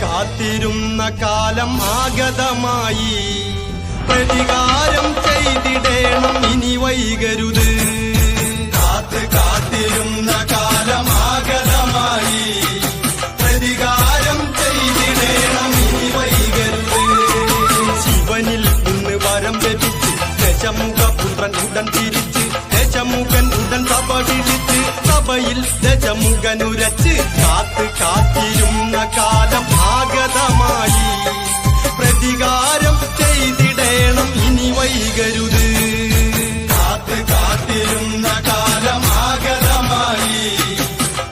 കാത്തിരുന്ന കാലം ആഗതമായി പ്രതികാരം ചെയ്തിടേണം ഇനി വൈകരുത് കാത്തിരുന്ന കാലം ആഗതമായി പ്രതികാരം ചെയ്തിടേണം ഇനി വൈകരുത് ശിവനിൽ നിന്ന് വരം ലഭിച്ച് ദശമുഖപുത്രൻ ഉടൻ തിരിച്ച് ദശമുഖൻ ഉടൻ സഭ വിളിച്ച് സഭയിൽ ദശമുഖനുരച്ച് കാത്തിരുന്ന കാലം ആഗതമായി പ്രതികാരം ചെയ്തിടേണം ഇനി വൈകരുത് കാത്തിരുന്ന കാലം ആഗതമായി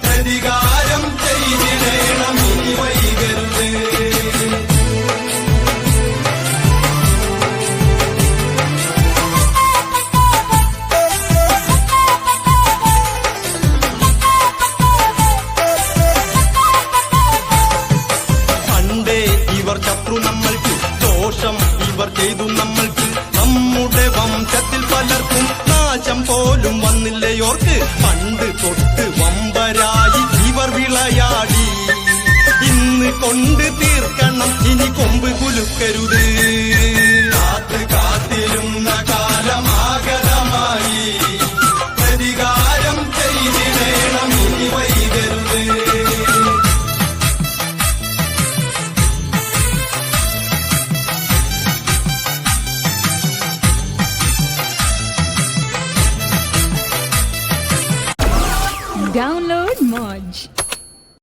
പ്രതികാരം ചെയ്തിടേണം ഇനി വൈകരുത് ഇവർ ശത്രു നമ്മൾക്ക് ദോഷം ഇവർ ചെയ്തു നമ്മൾക്ക് നമ്മുടെ വംശത്തിൽ പലർക്കും നാശം പോലും വന്നില്ലയോർക്ക് പണ്ട് തൊട്ട് വമ്പരായി ഇവർ വിളയാടി ഇന്ന് കൊണ്ട് തീർക്കണം ഇനി കൊമ്പ് കുലുക്കരുത് കാത്തിരുന്ന